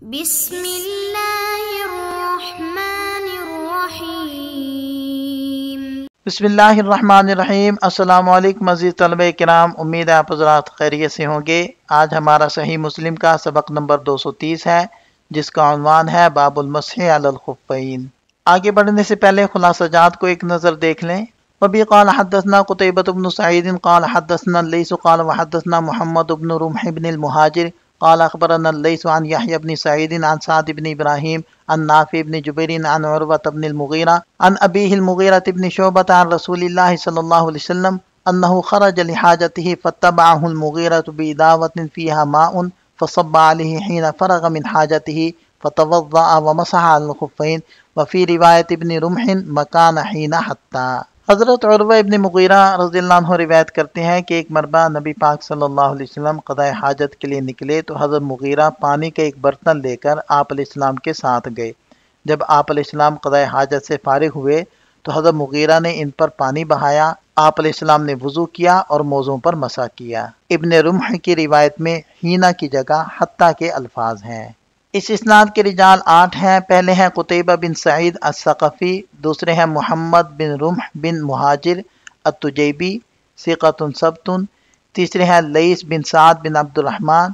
بسم اللہ الرحمن الرحیم۔ بسم اللہ الرحمن الرحیم۔ السلام علیکم عزیز طلبہ کرام، امید ہے آپ حضرات خیریت سے ہوں گے۔ آج ہمارا صحیح مسلم کا سبق نمبر 230 ہے، جس کا عنوان ہے باب المسح علی الخفین۔ آگے بڑھنے سے پہلے خلاصہ جات کو ایک نظر دیکھ لیں۔ وبی قال حدثنا قتیبۃ بن سعید قال حدثنا اللیث قال وحدثنا محمد بن رمح بن المہاجر قال اخبرنا اللیث عن یحیی بن سعید عن سعد بن ابراہیم عن نافع بن جبیر عن عروۃ بن المغیرہ عن ابیہ المغیرہ بن شعبۃ عن رسول اللہ صلی اللہ علیہ وسلم انہ خرج لحاجته فاتبعه المغیرۃ بإداوۃ فیہا ماء فصب علیہ حین فرغ من حاجته فتوضأ ومسح على الخفین وفی روایت ابن رمح مکان حین حتی۔ حضرت عروہ ابن مغیرہ رضی اللہ عنہ روایت کرتے ہیں کہ ایک مرتبہ نبی پاک صلی اللہ علیہ وسلم قضاء حاجت کے لیے نکلے تو حضرت مغیرہ پانی کا ایک برتن لے کر آپ علیہ السلام کے ساتھ گئے۔ جب آپ علیہ السلام قضاء حاجت سے فارغ ہوئے تو حضرت مغیرہ نے ان پر پانی بہایا، آپ علیہ السلام نے وضو کیا اور موضوع پر مسح کیا۔ ابن رمح کی روایت میں ہینا کی جگہ حتی کے الفاظ ہیں۔ اس اسناد کے رجال 8 ہیں۔ پہلے ہیں قتیبہ بن سعید الثقفی، دوسرے ہیں محمد بن رمح بن مہاجر التجیبی ثقۃ ثبت، تیسرے ہیں لیث بن سعد بن عبد الرحمن،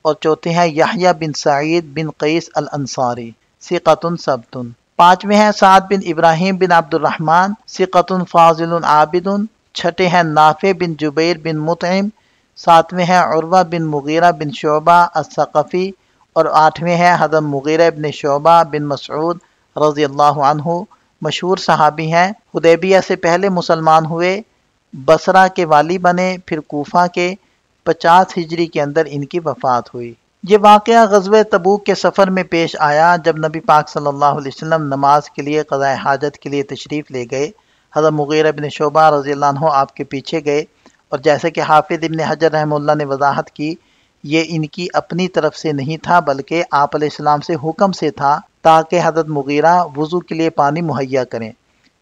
اور چوتھے ہیں یحییٰ بن سعید بن قیس الانصاری ثقۃ ثبت، پانچویں ہیں سعد بن ابراہیم بن عبد الرحمن ثقۃ فاضل عابد، چھٹے ہیں نافع بن جبیر بن مطعم، ساتویں ہیں عروہ بن مغیرہ بن شعبہ الثقفی، اور آٹھویں ہیں حضرت مغیرہ بن شعبہ بن مسعود رضی اللہ عنہ، مشہور صحابی ہیں۔ حدیبیہ سے پہلے مسلمان ہوئے، بصرہ کے والی بنے، پھر کوفہ کے، 50 ہجری کے اندر ان کی وفات ہوئی۔ یہ واقعہ غزوہ تبوک کے سفر میں پیش آیا جب نبی پاک صلی اللہ علیہ وسلم نماز کے لیے قضاء حاجت کے لیے تشریف لے گئے۔ حضرت مغیرہ بن شعبہ رضی اللہ عنہ آپ کے پیچھے گئے، اور جیسے کہ حافظ ابن حجر رحمہ اللہ نے وضاحت کی، یہ ان کی اپنی طرف سے نہیں تھا بلکہ آپ علیہ السلام سے حکم سے تھا تاکہ حضرت مغیرہ وضو کے لیے پانی مہیا کریں۔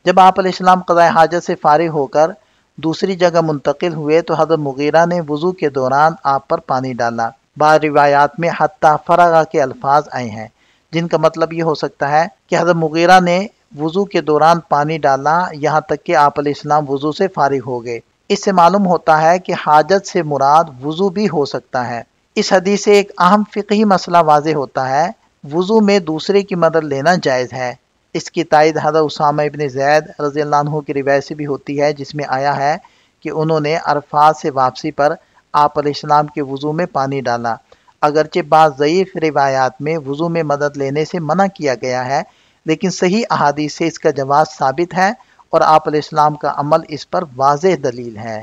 جب آپ علیہ السلام قضاء حاجت سے فارغ ہو کر دوسری جگہ منتقل ہوئے تو حضرت مغیرہ نے وضو کے دوران آپ پر پانی ڈالا۔ بعض روایات میں حتی فرغ کے الفاظ آئے ہیں، جن کا مطلب یہ ہو سکتا ہے کہ حضرت مغیرہ نے وضو کے دوران پانی ڈالا یہاں تک کہ آپ علیہ السلام وضو سے فارغ ہو گئے۔ اس سے معلوم ہوتا ہے کہ حاجت سے مراد وضو بھی ہو سکتا ہے۔ اس حدیث سے ایک اہم فقہی مسئلہ واضح ہوتا ہے، وضو میں دوسرے کی مدد لینا جائز ہے۔ اس کی تائید حضرت اسامہ ابن زید رضی اللہ عنہ کی روایت سے بھی ہوتی ہے، جس میں آیا ہے کہ انہوں نے عرفات سے واپسی پر آپ علیہ السلام کے وضو میں پانی ڈالا۔ اگرچہ بعض ضعیف روایات میں وضو میں مدد لینے سے منع کیا گیا ہے، لیکن صحیح احادیث سے اس کا جواز ثابت ہے اور آپ علیہ السلام کا عمل اس پر واضح دلیل ہے۔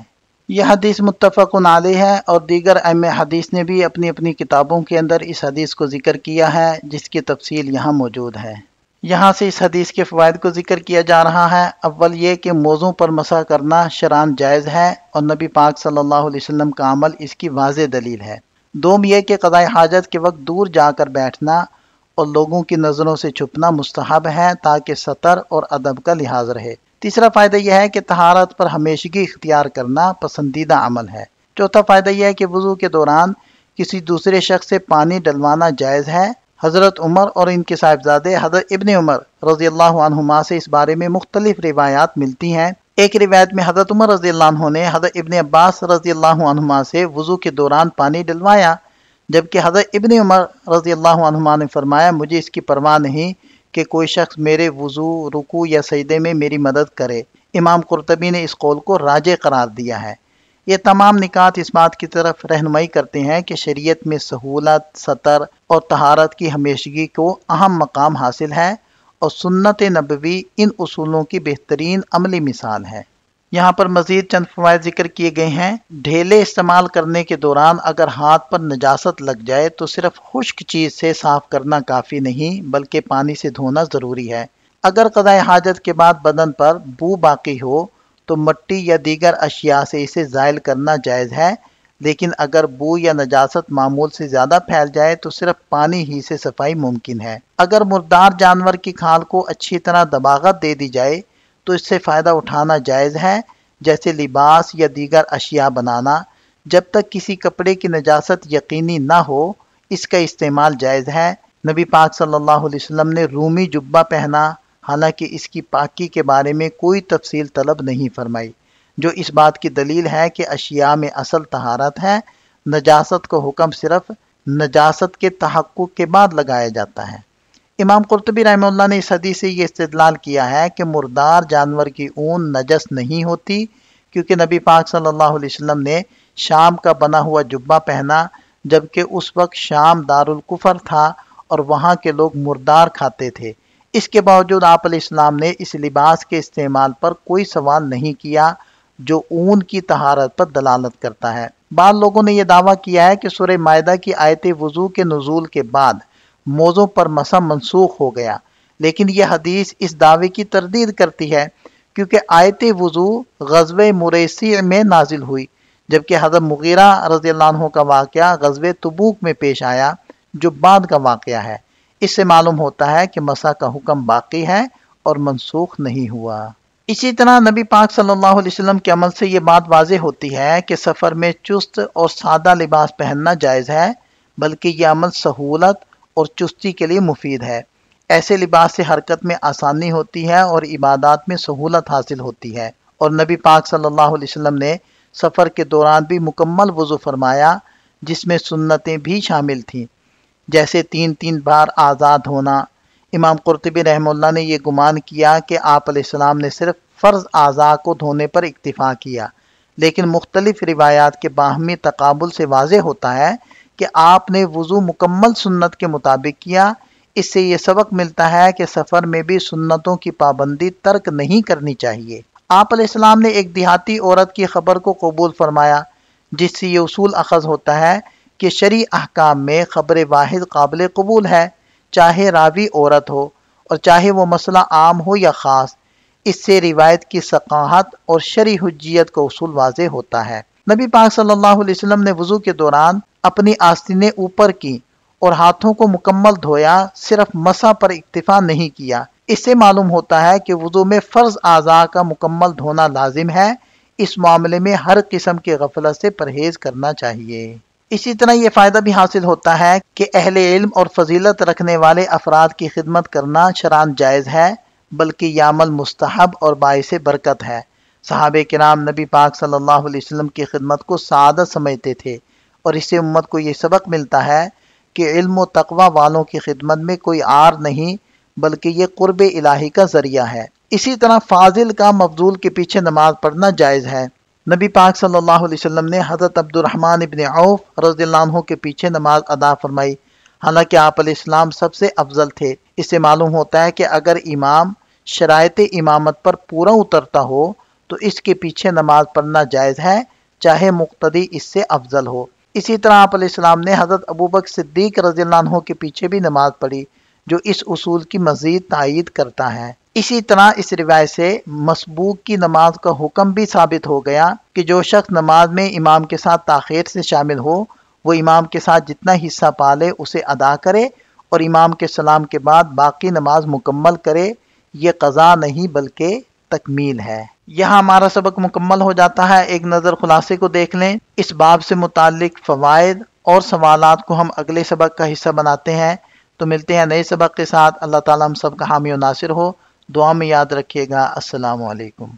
یہ حدیث متفق علیہ ہے، اور دیگر ائمہ حدیث نے بھی اپنی اپنی کتابوں کے اندر اس حدیث کو ذکر کیا ہے، جس کی تفصیل یہاں موجود ہے۔ یہاں سے اس حدیث کے فوائد کو ذکر کیا جا رہا ہے۔ اول یہ کہ موضوع پر مسح کرنا شرعاً جائز ہے اور نبی پاک صلی اللہ علیہ وسلم کا عمل اس کی واضح دلیل ہے۔ دوم یہ کہ قضاء حاجت کے وقت دور جا کر بیٹھنا اور لوگوں کی نظروں سے چھپنا مستحب ہے تاکہ ستر اور ادب کا لحاظ رہے۔ تیسرا فائدہ یہ ہے کہ طہارت پر ہمیشگی اختیار کرنا پسندیدہ عمل ہے۔ چوتھا فائدہ یہ ہے کہ وضو کے دوران کسی دوسرے شخص سے پانی ڈلوانا جائز ہے۔ حضرت عمر اور ان کے صاحبزادے حضرت ابن عمر رضی اللہ عنہما سے اس بارے میں مختلف روایات ملتی ہیں۔ ایک روایت میں حضرت عمر رضی اللہ عنہ نے حضرت ابن عباس رضی اللہ عنہما سے وضو کے دوران پانی ڈلوایا، جبکہ حضرت ابن عمر رضی اللہ عنہما نے فرمایا مجھے اس کی پرواہ نہیں کہ کوئی شخص میرے وضو، رکوع یا سجدے میں میری مدد کرے۔ امام قرطبی نے اس قول کو راجح قرار دیا ہے۔ یہ تمام نکات اس بات کی طرف رہنمائی کرتے ہیں کہ شریعت میں سہولت، ستر اور طہارت کی ہمیشگی کو اہم مقام حاصل ہے، اور سنت نبوی ان اصولوں کی بہترین عملی مثال ہے۔ یہاں پر مزید چند فوائد ذکر کیے گئے ہیں۔ ڈھیلے استعمال کرنے کے دوران اگر ہاتھ پر نجاست لگ جائے تو صرف خشک چیز سے صاف کرنا کافی نہیں بلکہ پانی سے دھونا ضروری ہے۔ اگر قضاء حاجت کے بعد بدن پر بو باقی ہو تو مٹی یا دیگر اشیاء سے اسے زائل کرنا جائز ہے، لیکن اگر بو یا نجاست معمول سے زیادہ پھیل جائے تو صرف پانی ہی سے صفائی ممکن ہے۔ اگر مردار جانور کی کھال کو اچھی طرح دباغت دے دی جائے تو اس سے فائدہ اٹھانا جائز ہے، جیسے لباس یا دیگر اشیاء بنانا۔ جب تک کسی کپڑے کی نجاست یقینی نہ ہو اس کا استعمال جائز ہے۔ نبی پاک صلی اللہ علیہ وسلم نے رومی جبہ پہنا، حالانکہ اس کی پاکی کے بارے میں کوئی تفصیل طلب نہیں فرمائی، جو اس بات کی دلیل ہے کہ اشیاء میں اصل طہارت ہے، نجاست کو حکم صرف نجاست کے تحقق کے بعد لگایا جاتا ہے۔ امام قرطبی رحمہ اللہ نے اس حدیث سے یہ استدلال کیا ہے کہ مردار جانور کی اون نجس نہیں ہوتی، کیونکہ نبی پاک صلی اللہ علیہ وسلم نے شام کا بنا ہوا جبہ پہنا، جبکہ اس وقت شام دارالکفر تھا اور وہاں کے لوگ مردار کھاتے تھے۔ اس کے باوجود آپ علیہ السلام نے اس لباس کے استعمال پر کوئی سوال نہیں کیا، جو اون کی طہارت پر دلالت کرتا ہے۔ بعض لوگوں نے یہ دعویٰ کیا ہے کہ سورہ مائدہ کی آیت وضو کے نزول کے بعد موضوع پر مسح منسوخ ہو گیا، لیکن یہ حدیث اس دعوے کی تردید کرتی ہے، کیونکہ آیت وضو غزوہ مریسی میں نازل ہوئی، جبکہ حضرت مغیرہ رضی اللہ عنہ کا واقعہ غزوہ تبوک میں پیش آیا، جو بعد کا واقعہ ہے۔ اس سے معلوم ہوتا ہے کہ مسح کا حکم باقی ہے اور منسوخ نہیں ہوا۔ اسی طرح نبی پاک صلی اللہ علیہ وسلم کے عمل سے یہ بات واضح ہوتی ہے کہ سفر میں چست اور سادہ لباس پہننا جائز ہے، بلکہ یہ عمل سہولت اور چستی کے لیے مفید ہے۔ ایسے لباس سے حرکت میں آسانی ہوتی ہے اور عبادات میں سہولت حاصل ہوتی ہے، اور نبی پاک صلی اللہ علیہ وسلم نے سفر کے دوران بھی مکمل وضو فرمایا، جس میں سنتیں بھی شامل تھیں، جیسے 3 بار آزاد ہونا۔ امام قرطبی رحمہ اللہ نے یہ گمان کیا کہ آپ علیہ السلام نے صرف فرض اعضاء کو دھونے پر اکتفا کیا، لیکن مختلف روایات کے باہمی تقابل سے واضح ہوتا ہے کہ آپ نے وضو مکمل سنت کے مطابق کیا۔ اس سے یہ سبق ملتا ہے کہ سفر میں بھی سنتوں کی پابندی ترک نہیں کرنی چاہیے۔ آپ علیہ السلام نے ایک دیہاتی عورت کی خبر کو قبول فرمایا، جس سے یہ اصول اخذ ہوتا ہے کہ شرعی احکام میں خبر واحد قابل قبول ہے، چاہے راوی عورت ہو اور چاہے وہ مسئلہ عام ہو یا خاص۔ اس سے روایت کی ثقاہت اور شرعی حجیت کا اصول واضح ہوتا ہے۔ نبی پاک صلی اللہ علیہ وسلم نے وضو کے دوران اپنی آستینیں اوپر کی اور ہاتھوں کو مکمل دھویا، صرف مسح پر اکتفا نہیں کیا۔ اس سے معلوم ہوتا ہے کہ وضو میں فرض اعضاء کا مکمل دھونا لازم ہے۔ اس معاملے میں ہر قسم کی غفلت سے پرہیز کرنا چاہیے۔ اسی طرح یہ فائدہ بھی حاصل ہوتا ہے کہ اہل علم اور فضیلت رکھنے والے افراد کی خدمت کرنا شرعاً جائز ہے، بلکہ یہ عمل مستحب اور باعث برکت ہے۔ صحابہ کرام نبی پاک صلی اللہ علیہ وسلم کی خدمت کو سعادت سمجھتے تھے، اور اس سے امت کو یہ سبق ملتا ہے کہ علم و تقوی والوں کی خدمت میں کوئی عار نہیں، بلکہ یہ قرب الہی کا ذریعہ ہے۔ اسی طرح فاضل کا مفضول کے پیچھے نماز پڑھنا جائز ہے۔ نبی پاک صلی اللہ علیہ وسلم نے حضرت عبد الرحمن ابن عوف رضی اللہ عنہ کے پیچھے نماز ادا فرمائی، حالانکہ آپ علیہ السلام سب سے افضل تھے۔ اس سے معلوم ہوتا ہے کہ اگر امام شرائط امامت پر پورا اترتا ہو تو اس کے پیچھے نماز پڑھنا جائز ہے، چاہے مقتدی اس سے افضل ہو۔ اسی طرح آپ علیہ السلام نے حضرت ابوبکر صدیق رضی اللہ عنہ کے پیچھے بھی نماز پڑھی، جو اس اصول کی مزید تائید کرتا ہے۔ اسی طرح اس روایت سے مسبوق کی نماز کا حکم بھی ثابت ہو گیا کہ جو شخص نماز میں امام کے ساتھ تاخیر سے شامل ہو، وہ امام کے ساتھ جتنا حصہ پالے اسے ادا کرے اور امام کے سلام کے بعد باقی نماز مکمل کرے۔ یہ قضا نہیں بلکہ تکمیل ہے۔ یہاں ہمارا سبق مکمل ہو جاتا ہے۔ ایک نظر خلاصے کو دیکھ لیں۔ اس باب سے متعلق فوائد اور سوالات کو ہم اگلے سبق کا حصہ بناتے ہیں۔ تو ملتے ہیں نئے سبق کے ساتھ۔ اللہ تعالیٰ ہم سب کا حامی و ناصر ہو۔ دعا میں یاد رکھیے گا۔ السلام علیکم۔